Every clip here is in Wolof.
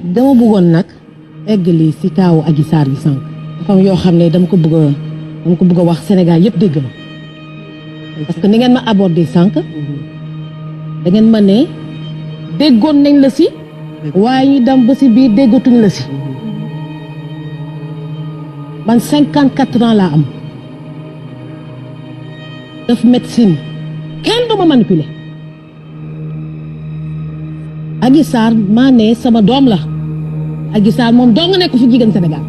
dama bëggoon nag eggali si kaawu Adji Sarr gi sànq dafa am yoo xam ne dama ko bëgg a wax Sénégal yëpp dégg ma parce que ni ngeen ma abordé sànq da ngeen ma ne déggoon nañ la si waaye ñu dem ba si biir déggatuñ la si man 54 ans laa am def médecine kenn du ma manipuler Adji Sarr maa ne sama doom la Adji Sarr moom doo nga nekk fi jigéen Sénégal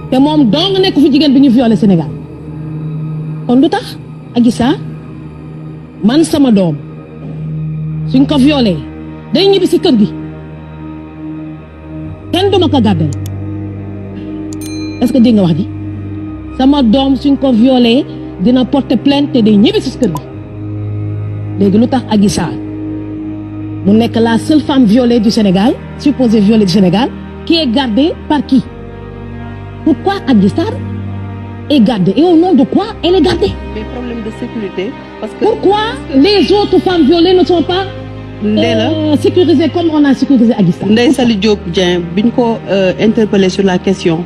te moom doo nga nekk fi jigéen bi ñu violé Sénégal kon lu tax Adji Sarr man sama doom suñ ko violé day ñibbi si kër gi kenn duma ko gàddal est-ce que dégg nga wax ji sama doom suñ ko violé dina porter plainte te day ñibbi si kër gi léegi lu tax Adji Sarr mu nekk la seule femme violée du Sénégal supposée violée du Sénégal qui est gardée par qui? Pourquoi Adji Sarr est gardée et au nom de quoi elle est gardée? Des problèmes de sécurité parce que pourquoi les autres femmes violées ne sont pas sécurisées comme on a sécurisé Adji Sarr? Ndeye Saly Diop Dieng biñ ko interpellé sur la question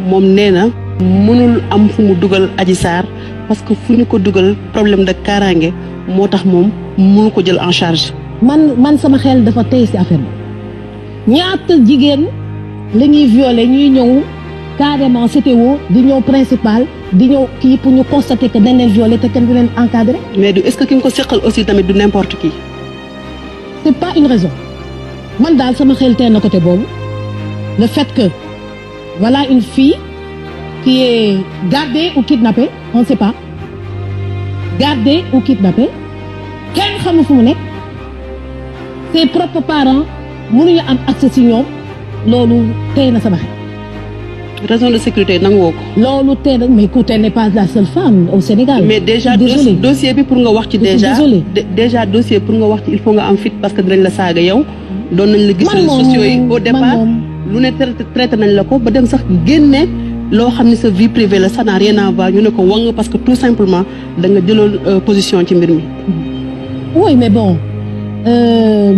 moom nee na mënul am fu mu dugal Adji Sarr parce que fu ñu ko dugal problème de kaaraange moo tax moom mënu ko jël en charge. man sama xel dafa tey ci affaire bi ñaata jigéen la ñuy violé ñuy ñëw carrément CTO di ñëw principal di ñëw kii pour ñu constater que dañ leen violé te kenn du leen encadré. mais du est-ce que ki nga ko seqal aussi tamit du n'importe qui. c'est pas une raison man daal sama xel tey na côté boobu le fait que voilà une fille qui est gardée ou kidnappée on ne sait pas gardée ou kidnappée kenn xamul fu mu nekk. ses propres parents mënuñu am accès ci ñoom loolu tey na sama xel. raison de sécurité nangu woo ko. loolu tey na mais écoute elle n'est pas la seule femme au Sénégal. mais déjà dossier bi pour nga wax ci déjà dossier pour nga wax ci il faut nga am fit parce que dinañ la saaga yow. doon nañ la gis réseaux sociaux yi au départ lu ne traité nañ la ko ba dem sax génne loo xam ne sa vie privée la ça n'a rien à voir ñu ne ko wang parce que tout simplement da nga jëloon position ci mbir mi. oui mais bon.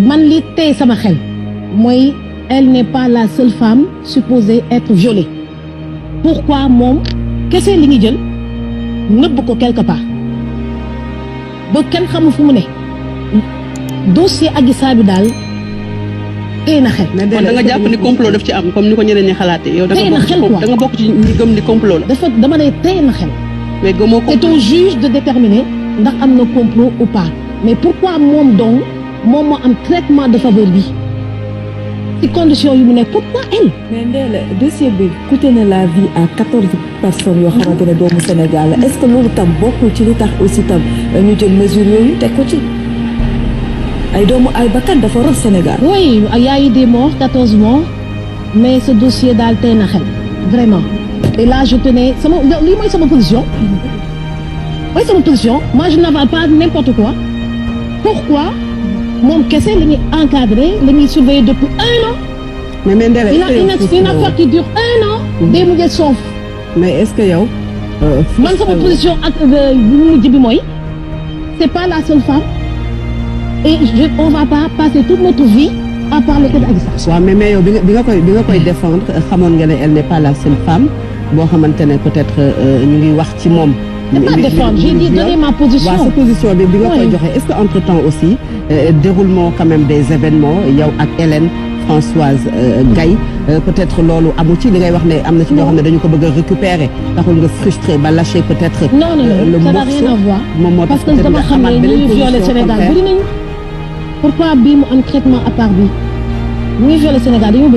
man li tey sama xel mooy elle n'est pas la seule femme supposée être violée pourquoi moom kese li ngi jël nëbb ko quelque part ba kenn xamul fu mu ne dossier Adji Sarr bi daal tey na xel. kon da nga jàpp ni complot daf ci am comme ni ko ñeneen ñi xalaatee. yow da nga bokk ci ñi gëm ni complot la. dafa dama ne tey na xel. mais gëmoo complot c'est au juge de déterminer ndax am na complot ou pas mais pourquoi moom donc. moom moo am traitement de faveur bi ci condition yu mu nekk pourquoi elle. mais Ndella dossier bi coûté na la vie à 14 personnes yoo xamante ne doomu Sénégal la est-ce que loolu tam bokkul ci li tax aussi tam ñu jël mesure yooyu teg ko ci ay doomu ay bakkan dafa rot Sénégal. oui y a eu des morts 14 morts mais ce dossier daal tey na xel vraiment et là je tenais sama lii mooy sama position. mooy sama position moi je n'avale pas n'importe quoi pourquoi. moom kese la ñuy encadré la ñuy surveiller depuis 1 an. mais Ndella une affaire qui dure 1 an. day mujjee soof. mais est-ce que yow. man sama position ak bu mujj bi mooy c'est pas la seule femme et on va pas passer toute notre vie à parler que d'Adji Sarr. waaw mais yow bi nga koy défendre xamoon nga ne elle n'est pas la seule femme boo xamante ne peut-être ñu ngi wax ci moom. pas défendre j'ai dit donner ma position. waaw sa position bi nga koy joxe est-ce que entre-temps aussi déroulement quand même des événements yow ak Hélène Françoise Gaye peut-être loolu amu ci li ngay wax ne am na ci ñoo xam ne dañu ko bëgg a récupérer taxul nga frustré ba lâcher peut-être. non ça n'a rien à voir. moom moo tax parce que dama xam ne ñuy violé Sénégal bëri nañu. pourquoi bii mu am traitement à part bi ñuy violé Sénégal dañoo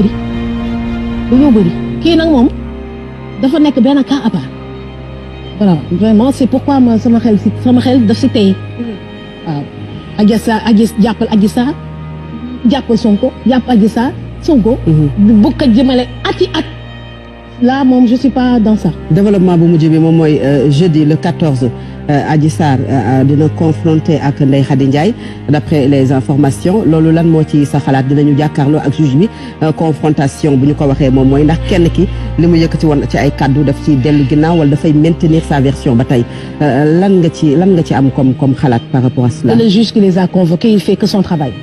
bëri kii nag moom dafa nekk benn cas à part. voilà vraiment c'est pourquoi sama xel daf si tey waaw Adji Sarr jàppal Adji Sarr jàppal Sonko jàpp Adji Sarr Sonko bu ko jëmale ati at là moom je suis pas dans ça. développement bu mujj bi moom mooy jeudi le 14 Adji Sarr dina confronté ak Ndeye Khady Ndiaye d'après les informations loolu lan moo ci sa xalaat dinañu jàkkaarloo ak juge bi confrontation bu ñu ko waxee moom mooy ndax kenn ki li mu yëkkati woon ci ay kaddu daf ci dellu ginnaaw wala dafay maintenir sa version ba tey lan nga ci am comme xalaat par rapport à cela. Le juge qui les a convoqués il fait que son travail.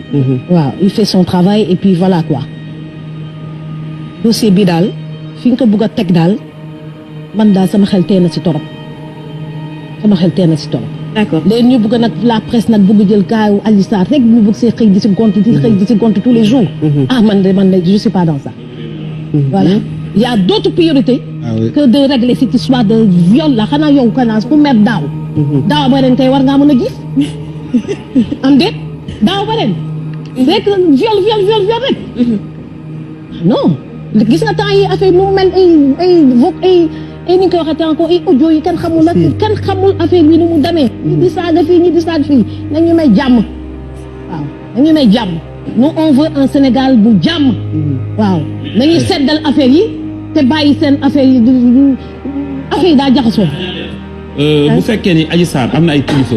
waaw il fait son travail et puis voilà quoi dossier bi daal fi nga ko bëgg a teg daal man daal sama xel tee na ci torop d'accord léegi ñu bëgg nag la presse nag bëgg jël kaayu Adji Sarr rek ñu bëgg see xëy di si gont tous les jours man de je suis pas dans ça voilà il y a d'autres priorités que de régler cette histoire de viol là xanaa yow kanaas ku mer daaw ba ren kay war ngaa mën a gis am déet daaw ba ren rek viol rek non gis nga temps yi affaire mu mel ay ni ñu koy waxee encore ay audio yi kenn xamul nag kenn xamul affaire bi ni mu demee ñi di saaga fii nañu may jàmm waaw nañu may jàmm nous on veut un Sénégal bu jàmm waaw nañuy seddal affaire yi te bàyyi seen affaire yi daa jaxasoo bu fekkee ni Adji Sarr am na ay kilifa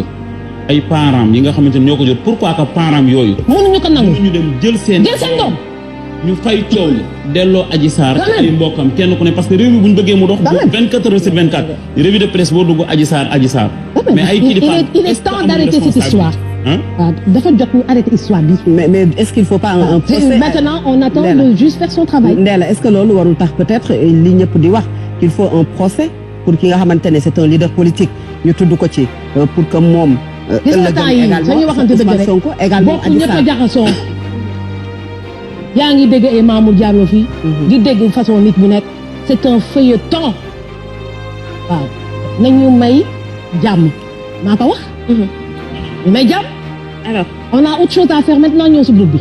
ay parents yi nga xamante ni ñoo ko jot pourquoi que parents yooyu mënuñu ko nangu ñu dem jël seen doom ñu fay coow li delloo Adji Sarr ay mbokkam kenn ku ne parce que réew mi bu ñu bëggee mu dox 24 heures sur 24 revue de presse boo dugg Adji Sarr mais ay kilifa il est temps d'arrêter cette histoire waaw dafa jot ñu arrêter histoire bi mais est-ce qu'il faut pas un procès maintenant on attend le juge faire son travail Ndella est-ce que loolu warul tax peut-être li ñëpp di wax qu'il faut un procès pour ki nga xamante ne c'est un leader politique ñu tudd ko ci pour que moom gis nga temps yi sañuy waxante dëgg rek également bokk ñëpp a jaxasoo yaa ngi dégg ay Mamour Diallo fii di dégg façon nit bu nekk c'est un feuilleton waaw nañu may jàmm maa ko wax ñu may jàmm alors on a autre chose à faire maintenant ñëw si groupe bi